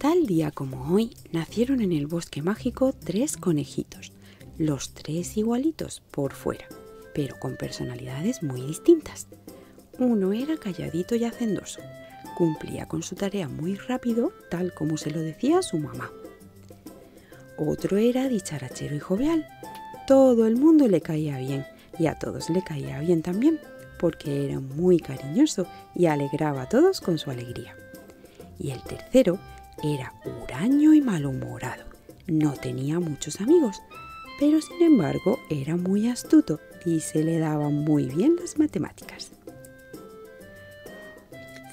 Tal día como hoy nacieron en el bosque mágico 3 conejitos, los 3 igualitos por fuera, pero con personalidades muy distintas. Uno era calladito y hacendoso, cumplía con su tarea muy rápido, tal como se lo decía su mamá. Otro era dicharachero y jovial, todo el mundo le caía bien y a todos le caía bien también, porque era muy cariñoso y alegraba a todos con su alegría. Y el tercero era huraño y malhumorado. No tenía muchos amigos, pero sin embargo era muy astuto y se le daban muy bien las matemáticas.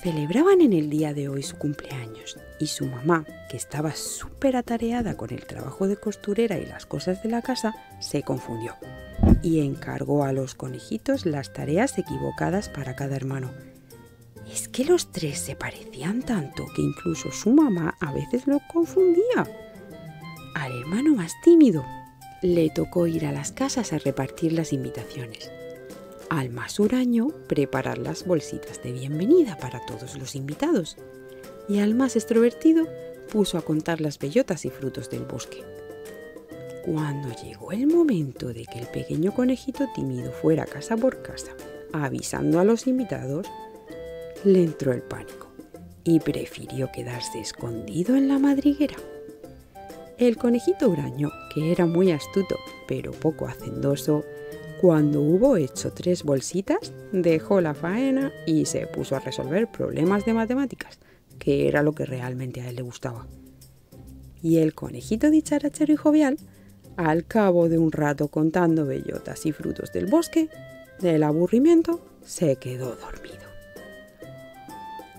Celebraban en el día de hoy su cumpleaños y su mamá, que estaba súper atareada con el trabajo de costurera y las cosas de la casa, se confundió y encargó a los conejitos las tareas equivocadas para cada hermano. Es que los 3 se parecían tanto que incluso su mamá a veces lo confundía. Al hermano más tímido le tocó ir a las casas a repartir las invitaciones. Al más huraño, preparar las bolsitas de bienvenida para todos los invitados. Y al más extrovertido, puso a contar las bellotas y frutos del bosque. Cuando llegó el momento de que el pequeño conejito tímido fuera casa por casa, avisando a los invitados, le entró el pánico y prefirió quedarse escondido en la madriguera. El conejito huraño, que era muy astuto pero poco hacendoso, cuando hubo hecho 3 bolsitas, dejó la faena y se puso a resolver problemas de matemáticas, que era lo que realmente a él le gustaba. Y el conejito dicharachero y jovial, al cabo de un rato contando bellotas y frutos del bosque, del aburrimiento, se quedó dormido.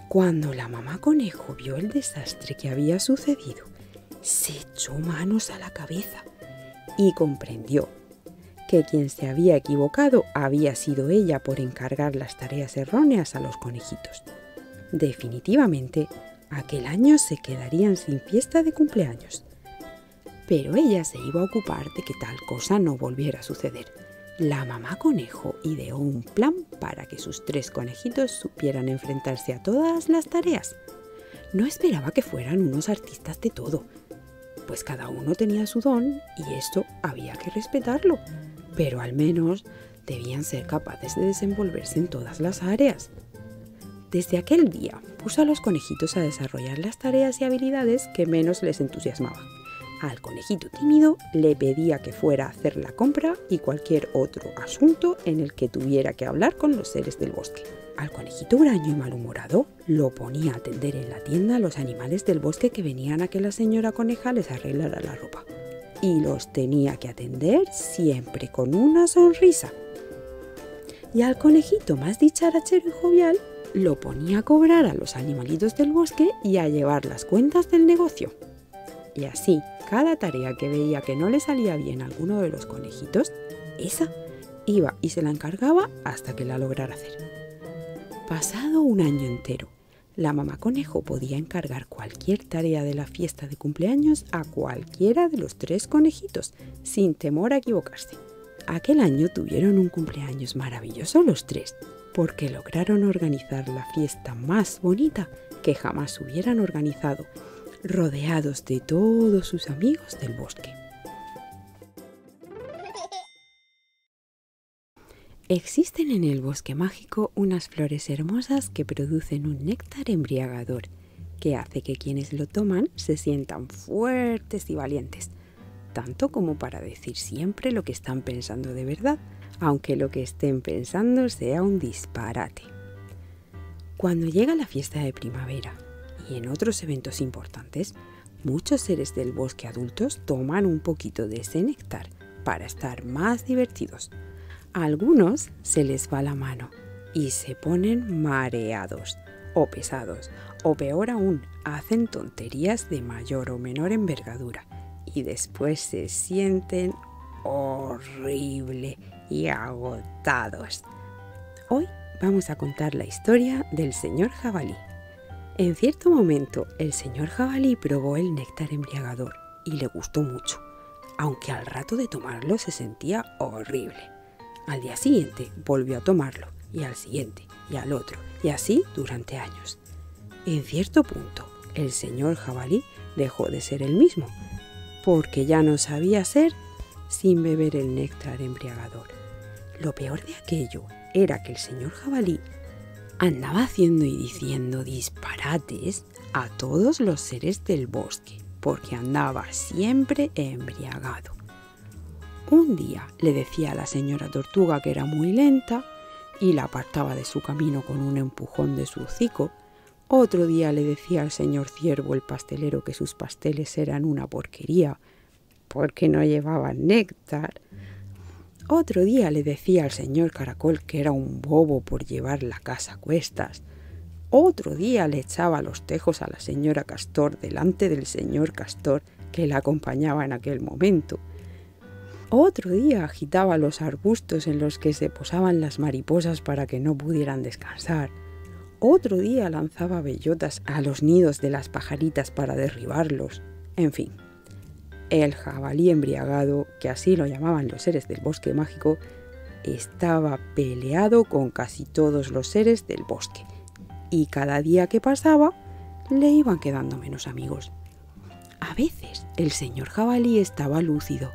Cuando la mamá conejo vio el desastre que había sucedido, se echó manos a la cabeza y comprendió que quien se había equivocado había sido ella por encargar las tareas erróneas a los conejitos. Definitivamente, aquel año se quedarían sin fiesta de cumpleaños. Pero ella se iba a ocupar de que tal cosa no volviera a suceder. La mamá conejo ideó un plan para que sus 3 conejitos supieran enfrentarse a todas las tareas. No esperaba que fueran unos artistas de todo, pues cada uno tenía su don y esto había que respetarlo, pero al menos debían ser capaces de desenvolverse en todas las áreas. Desde aquel día puso a los conejitos a desarrollar las tareas y habilidades que menos les entusiasmaban. Al conejito tímido le pedía que fuera a hacer la compra y cualquier otro asunto en el que tuviera que hablar con los seres del bosque. Al conejito huraño y malhumorado lo ponía a atender en la tienda a los animales del bosque que venían a que la señora coneja les arreglara la ropa. Y los tenía que atender siempre con una sonrisa. Y al conejito más dicharachero y jovial lo ponía a cobrar a los animalitos del bosque y a llevar las cuentas del negocio. Y así, cada tarea que veía que no le salía bien a alguno de los conejitos, esa iba y se la encargaba hasta que la lograra hacer. Pasado un año entero, la mamá conejo podía encargar cualquier tarea de la fiesta de cumpleaños a cualquiera de los 3 conejitos, sin temor a equivocarse. Aquel año tuvieron un cumpleaños maravilloso los 3, porque lograron organizar la fiesta más bonita que jamás hubieran organizado, rodeados de todos sus amigos del bosque. Existen en el bosque mágico unas flores hermosas que producen un néctar embriagador, que hace que quienes lo toman se sientan fuertes y valientes, tanto como para decir siempre lo que están pensando de verdad, aunque lo que estén pensando sea un disparate. Cuando llega la fiesta de primavera y en otros eventos importantes, muchos seres del bosque adultos toman un poquito de ese néctar para estar más divertidos. A algunos se les va la mano y se ponen mareados o pesados, o peor aún, hacen tonterías de mayor o menor envergadura y después se sienten horrible y agotados. Hoy vamos a contar la historia del señor jabalí. En cierto momento, el señor jabalí probó el néctar embriagador y le gustó mucho, aunque al rato de tomarlo se sentía horrible. Al día siguiente volvió a tomarlo, y al siguiente, y al otro, y así durante años. En cierto punto, el señor jabalí dejó de ser el mismo, porque ya no sabía ser sin beber el néctar embriagador. Lo peor de aquello era que el señor jabalí andaba haciendo y diciendo disparates a todos los seres del bosque, porque andaba siempre embriagado. Un día le decía a la señora tortuga que era muy lenta y la apartaba de su camino con un empujón de su hocico. Otro día le decía al señor ciervo el pastelero que sus pasteles eran una porquería porque no llevaban néctar. Otro día le decía al señor caracol que era un bobo por llevar la casa a cuestas. Otro día le echaba los tejos a la señora castor delante del señor castor que la acompañaba en aquel momento. Otro día agitaba los arbustos en los que se posaban las mariposas para que no pudieran descansar. Otro día lanzaba bellotas a los nidos de las pajaritas para derribarlos. En fin, el jabalí embriagado, que así lo llamaban los seres del bosque mágico, estaba peleado con casi todos los seres del bosque. Y cada día que pasaba, le iban quedando menos amigos. A veces el señor jabalí estaba lúcido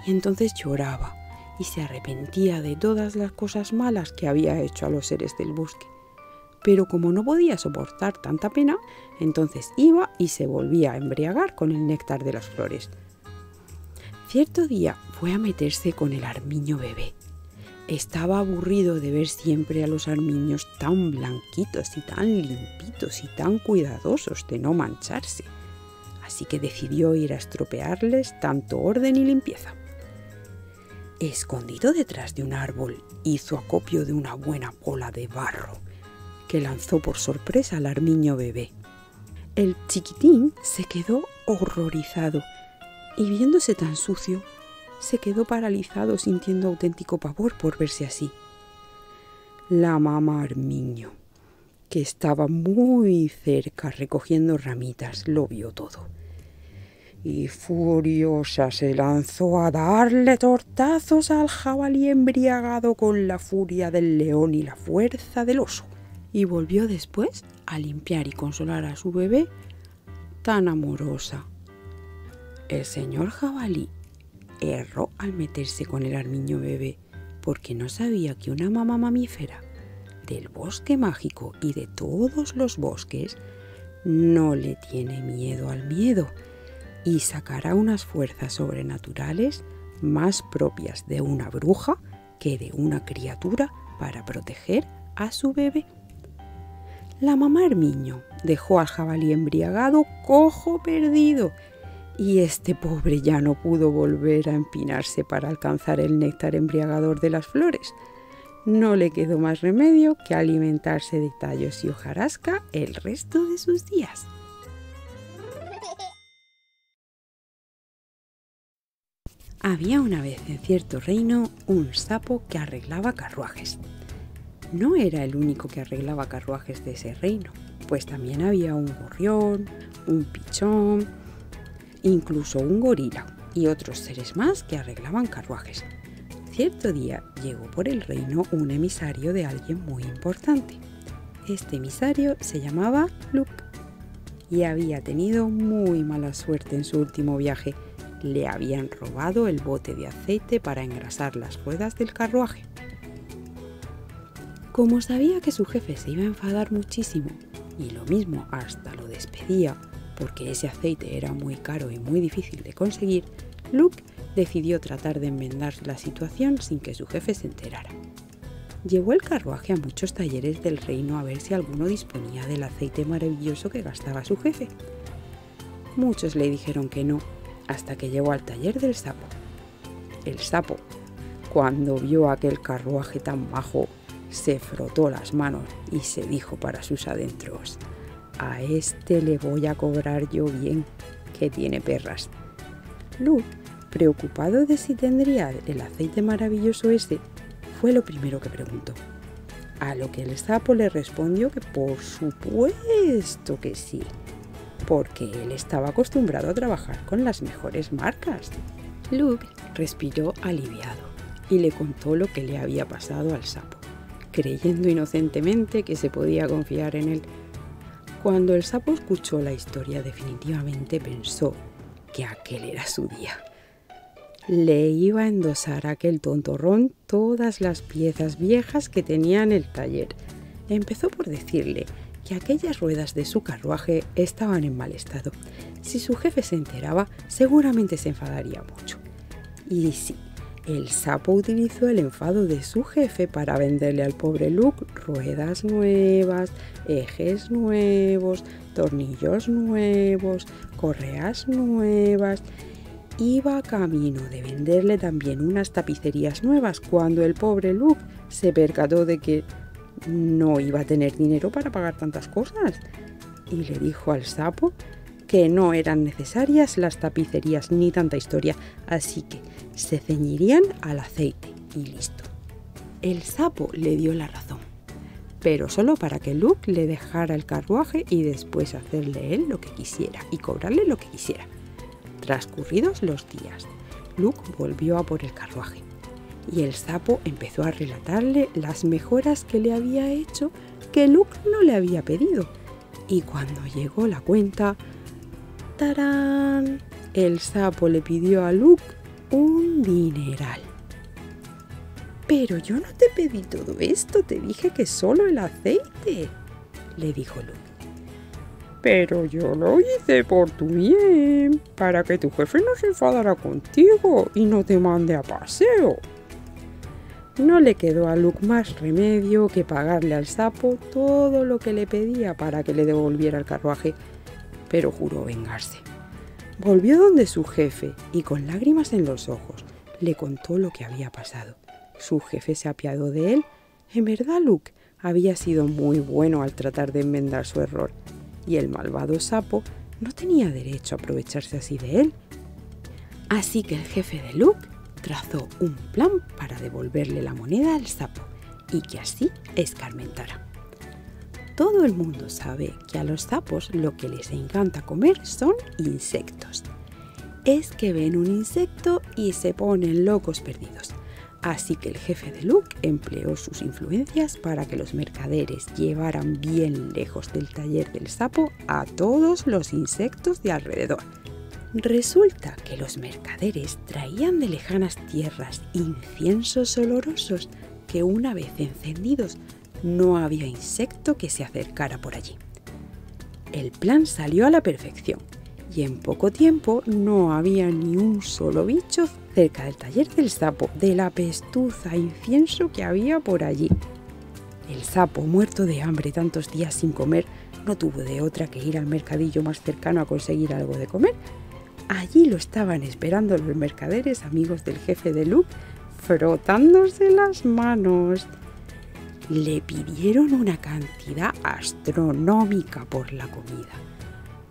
y entonces lloraba y se arrepentía de todas las cosas malas que había hecho a los seres del bosque. Pero como no podía soportar tanta pena, entonces iba y se volvía a embriagar con el néctar de las flores. Cierto día fue a meterse con el armiño bebé. Estaba aburrido de ver siempre a los armiños tan blanquitos y tan limpitos y tan cuidadosos de no mancharse. Así que decidió ir a estropearles tanto orden y limpieza. Escondido detrás de un árbol, hizo acopio de una buena bola de barro, que lanzó por sorpresa al armiño bebé. El chiquitín se quedó horrorizado y viéndose tan sucio, se quedó paralizado sintiendo auténtico pavor por verse así. La mamá armiño, que estaba muy cerca recogiendo ramitas, lo vio todo. Y furiosa se lanzó a darle tortazos al jabalí embriagado con la furia del león y la fuerza del oso. Y volvió después a limpiar y consolar a su bebé tan amorosa. El señor jabalí erró al meterse con el armiño bebé porque no sabía que una mamá mamífera del bosque mágico y de todos los bosques no le tiene miedo al miedo y sacará unas fuerzas sobrenaturales más propias de una bruja que de una criatura para proteger a su bebé. La mamá armiño dejó al jabalí embriagado cojo perdido y este pobre ya no pudo volver a empinarse para alcanzar el néctar embriagador de las flores. No le quedó más remedio que alimentarse de tallos y hojarasca el resto de sus días. Había una vez en cierto reino un sapo que arreglaba carruajes. No era el único que arreglaba carruajes de ese reino, pues también había un gorrión, un pichón, incluso un gorila y otros seres más que arreglaban carruajes. Cierto día llegó por el reino un emisario de alguien muy importante. Este emisario se llamaba Luke y había tenido muy mala suerte en su último viaje. Le habían robado el bote de aceite para engrasar las ruedas del carruaje. Como sabía que su jefe se iba a enfadar muchísimo y lo mismo hasta lo despedía porque ese aceite era muy caro y muy difícil de conseguir, Luke decidió tratar de enmendar la situación sin que su jefe se enterara. Llevó el carruaje a muchos talleres del reino a ver si alguno disponía del aceite maravilloso que gastaba su jefe. Muchos le dijeron que no, hasta que llegó al taller del sapo. El sapo, cuando vio aquel carruaje tan majo, se frotó las manos y se dijo para sus adentros: «A este le voy a cobrar yo bien, que tiene perras». Luke, preocupado de si tendría el aceite maravilloso ese, fue lo primero que preguntó. A lo que el sapo le respondió que por supuesto que sí, porque él estaba acostumbrado a trabajar con las mejores marcas. Luke respiró aliviado y le contó lo que le había pasado al sapo, creyendo inocentemente que se podía confiar en él. Cuando el sapo escuchó la historia, definitivamente pensó que aquel era su día. Le iba a endosar a aquel tontorrón todas las piezas viejas que tenía en el taller. Empezó por decirle que aquellas ruedas de su carruaje estaban en mal estado. Si su jefe se enteraba, seguramente se enfadaría mucho. Y sí, el sapo utilizó el enfado de su jefe para venderle al pobre Luke ruedas nuevas, ejes nuevos, tornillos nuevos, correas nuevas. Iba camino de venderle también unas tapicerías nuevas cuando el pobre Luke se percató de que no iba a tener dinero para pagar tantas cosas y le dijo al sapo que no eran necesarias las tapicerías ni tanta historia, así que se ceñirían al aceite y listo. El sapo le dio la razón, pero solo para que Luke le dejara el carruaje y después hacerle él lo que quisiera y cobrarle lo que quisiera. Transcurridos los días, Luke volvió a por el carruaje y el sapo empezó a relatarle las mejoras que le había hecho que Luke no le había pedido. Y cuando llegó la cuenta, ¡tarán!, el sapo le pidió a Luke un dineral. «Pero yo no te pedí todo esto, te dije que solo el aceite», le dijo Luke. «Pero yo lo hice por tu bien, para que tu jefe no se enfadara contigo y no te mande a paseo». No le quedó a Luke más remedio que pagarle al sapo todo lo que le pedía para que le devolviera el carruaje, pero juró vengarse. Volvió donde su jefe y con lágrimas en los ojos le contó lo que había pasado. Su jefe se apiadó de él. En verdad, Luke había sido muy bueno al tratar de enmendar su error, y el malvado sapo no tenía derecho a aprovecharse así de él. Así que el jefe de Luke trazó un plan para devolverle la moneda al sapo y que así escarmentara. Todo el mundo sabe que a los sapos lo que les encanta comer son insectos. Es que ven un insecto y se ponen locos perdidos. Así que el jefe de Luke empleó sus influencias para que los mercaderes llevaran bien lejos del taller del sapo a todos los insectos de alrededor. Resulta que los mercaderes traían de lejanas tierras inciensos olorosos que una vez encendidos no había insecto que se acercara por allí. El plan salió a la perfección y en poco tiempo no había ni un solo bicho cerca del taller del sapo de la pestuza incienso que había por allí. El sapo, muerto de hambre tantos días sin comer, no tuvo de otra que ir al mercadillo más cercano a conseguir algo de comer. Allí lo estaban esperando los mercaderes amigos del jefe de Luke, frotándose las manos. Le pidieron una cantidad astronómica por la comida.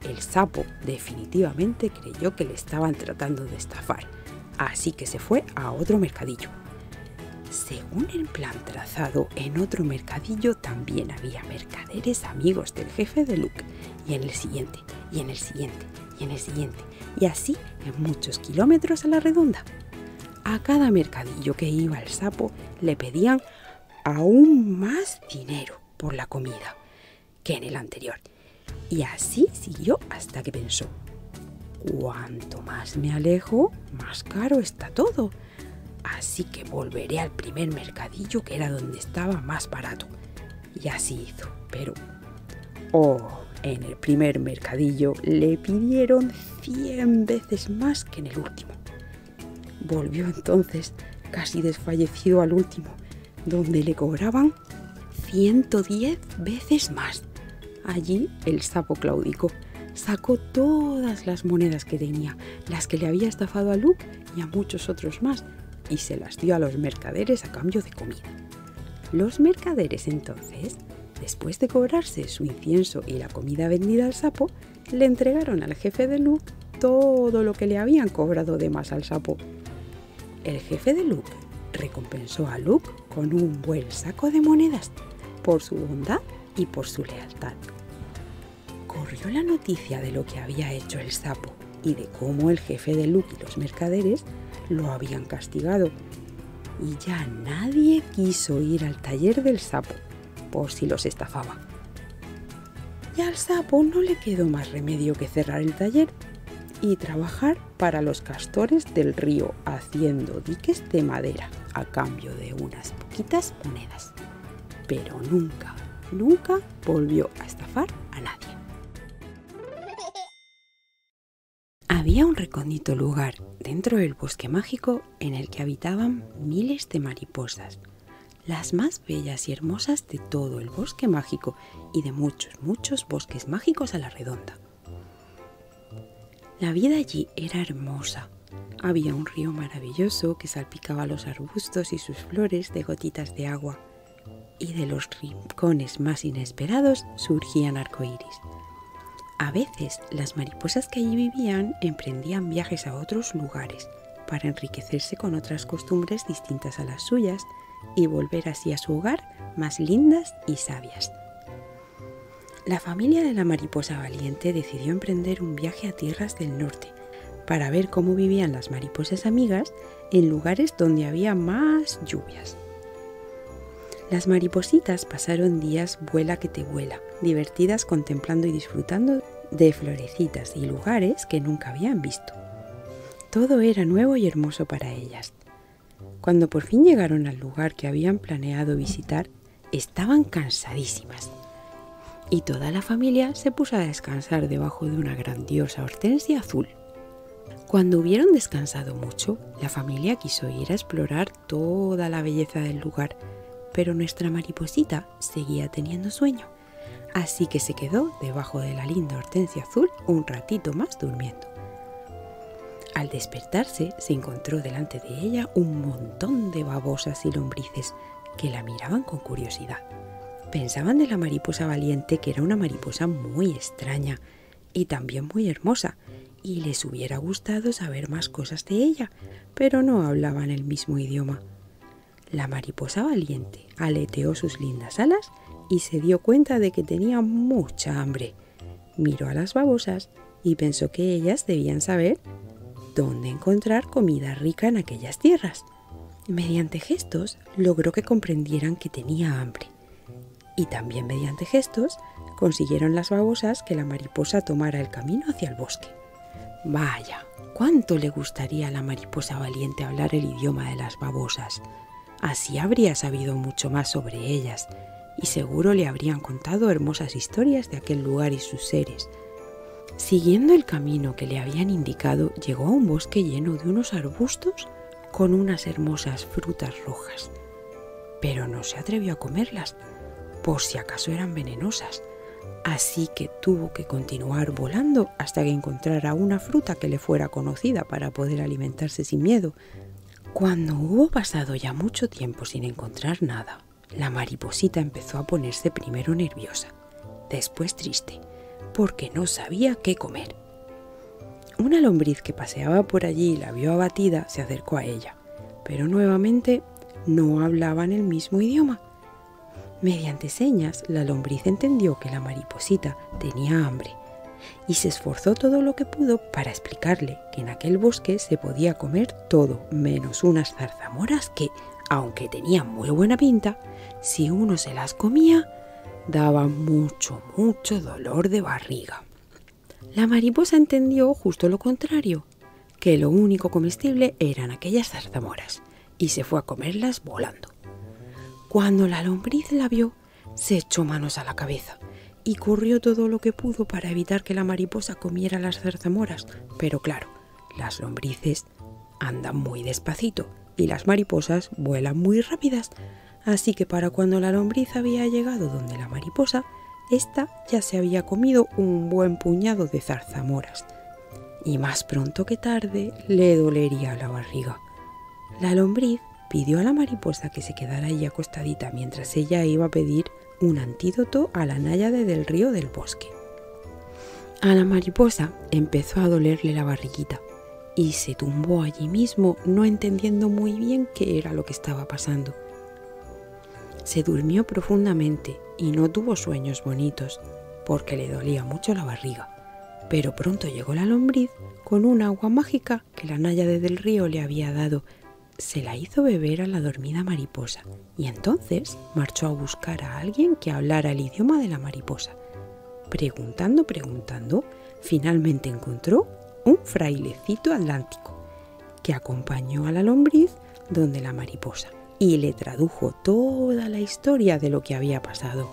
El sapo definitivamente creyó que le estaban tratando de estafar, así que se fue a otro mercadillo. Según el plan trazado, en otro mercadillo también había mercaderes amigos del jefe de Luke, y en el siguiente, y en el siguiente, y en el siguiente, y así en muchos kilómetros a la redonda. A cada mercadillo que iba el sapo le pedían aún más dinero por la comida que en el anterior. Y así siguió hasta que pensó: cuanto más me alejo, más caro está todo. Así que volveré al primer mercadillo, que era donde estaba más barato. Y así hizo, pero en el primer mercadillo le pidieron 100 veces más que en el último. Volvió entonces, casi desfallecido, al último, donde le cobraban 110 veces más. Allí el sapo claudicó, sacó todas las monedas que tenía, las que le había estafado a Luke y a muchos otros más, y se las dio a los mercaderes a cambio de comida. Los mercaderes entonces, después de cobrarse su incienso y la comida vendida al sapo, le entregaron al jefe de Luke todo lo que le habían cobrado de más al sapo. El jefe de Luke recompensó a Luke con un buen saco de monedas por su bondad y por su lealtad. Corrió la noticia de lo que había hecho el sapo y de cómo el jefe de Luke y los mercaderes lo habían castigado, y ya nadie quiso ir al taller del sapo por si los estafaba. Y al sapo no le quedó más remedio que cerrar el taller y trabajar para los castores del río haciendo diques de madera a cambio de unas poquitas monedas. Pero nunca, nunca volvió a estafar a nadie. Había un recóndito lugar dentro del bosque mágico en el que habitaban miles de mariposas, las más bellas y hermosas de todo el bosque mágico y de muchos, muchos bosques mágicos a la redonda. La vida allí era hermosa. Había un río maravilloso que salpicaba los arbustos y sus flores de gotitas de agua, y de los rincones más inesperados surgían arcoíris. A veces las mariposas que allí vivían emprendían viajes a otros lugares para enriquecerse con otras costumbres distintas a las suyas y volver así a su hogar más lindas y sabias. La familia de la mariposa valiente decidió emprender un viaje a tierras del norte para ver cómo vivían las mariposas amigas en lugares donde había más lluvias. Las maripositas pasaron días vuela que te vuela, divertidas contemplando y disfrutando de florecitas y lugares que nunca habían visto. Todo era nuevo y hermoso para ellas. Cuando por fin llegaron al lugar que habían planeado visitar, estaban cansadísimas. Y toda la familia se puso a descansar debajo de una grandiosa hortensia azul. Cuando hubieron descansado mucho, la familia quiso ir a explorar toda la belleza del lugar, pero nuestra mariposita seguía teniendo sueño, así que se quedó debajo de la linda hortensia azul un ratito más durmiendo. Al despertarse, se encontró delante de ella un montón de babosas y lombrices que la miraban con curiosidad. Pensaban de la mariposa valiente que era una mariposa muy extraña y también muy hermosa, y les hubiera gustado saber más cosas de ella, pero no hablaban el mismo idioma. La mariposa valiente aleteó sus lindas alas y se dio cuenta de que tenía mucha hambre. Miró a las babosas y pensó que ellas debían saber dónde encontrar comida rica en aquellas tierras. Mediante gestos logró que comprendieran que tenía hambre. Y también mediante gestos consiguieron las babosas que la mariposa tomara el camino hacia el bosque. Vaya, cuánto le gustaría a la mariposa valiente hablar el idioma de las babosas. Así habría sabido mucho más sobre ellas y seguro le habrían contado hermosas historias de aquel lugar y sus seres. Siguiendo el camino que le habían indicado, llegó a un bosque lleno de unos arbustos con unas hermosas frutas rojas. Pero no se atrevió a comerlas, por si acaso eran venenosas, así que tuvo que continuar volando hasta que encontrara una fruta que le fuera conocida para poder alimentarse sin miedo. Cuando hubo pasado ya mucho tiempo sin encontrar nada, la mariposita empezó a ponerse primero nerviosa, después triste, porque no sabía qué comer. Una lombriz que paseaba por allí y la vio abatida se acercó a ella, pero nuevamente no hablaban el mismo idioma. Mediante señas, la lombriz entendió que la mariposita tenía hambre y se esforzó todo lo que pudo para explicarle que en aquel bosque se podía comer todo menos unas zarzamoras que, aunque tenían muy buena pinta, si uno se las comía, daban mucho, mucho dolor de barriga. La mariposa entendió justo lo contrario, que lo único comestible eran aquellas zarzamoras, y se fue a comerlas volando. Cuando la lombriz la vio, se echó manos a la cabeza y corrió todo lo que pudo para evitar que la mariposa comiera las zarzamoras. Pero claro, las lombrices andan muy despacito y las mariposas vuelan muy rápidas, así que para cuando la lombriz había llegado donde la mariposa, ésta ya se había comido un buen puñado de zarzamoras. Y más pronto que tarde le dolería la barriga. La lombriz pidió a la mariposa que se quedara allí acostadita mientras ella iba a pedir un antídoto a la náyade del río del bosque. A la mariposa empezó a dolerle la barriguita y se tumbó allí mismo, no entendiendo muy bien qué era lo que estaba pasando. Se durmió profundamente y no tuvo sueños bonitos porque le dolía mucho la barriga. Pero pronto llegó la lombriz con un agua mágica que la náyade del río le había dado. Se la hizo beber a la dormida mariposa y entonces marchó a buscar a alguien que hablara el idioma de la mariposa. Preguntando, finalmente encontró un frailecito atlántico que acompañó a la lombriz donde la mariposa y le tradujo toda la historia de lo que había pasado.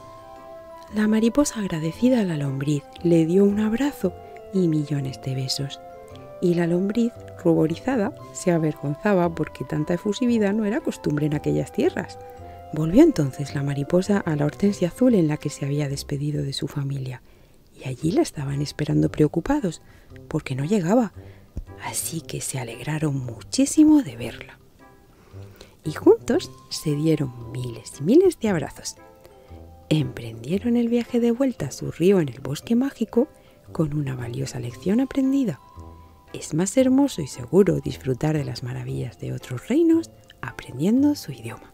La mariposa, agradecida a la lombriz, le dio un abrazo y millones de besos. Y la lombriz, ruborizada, se avergonzaba porque tanta efusividad no era costumbre en aquellas tierras. Volvió entonces la mariposa a la hortensia azul en la que se había despedido de su familia, y allí la estaban esperando preocupados, porque no llegaba, así que se alegraron muchísimo de verla. Y juntos se dieron miles y miles de abrazos. Emprendieron el viaje de vuelta a su río en el bosque mágico con una valiosa lección aprendida. Es más hermoso y seguro disfrutar de las maravillas de otros reinos aprendiendo su idioma.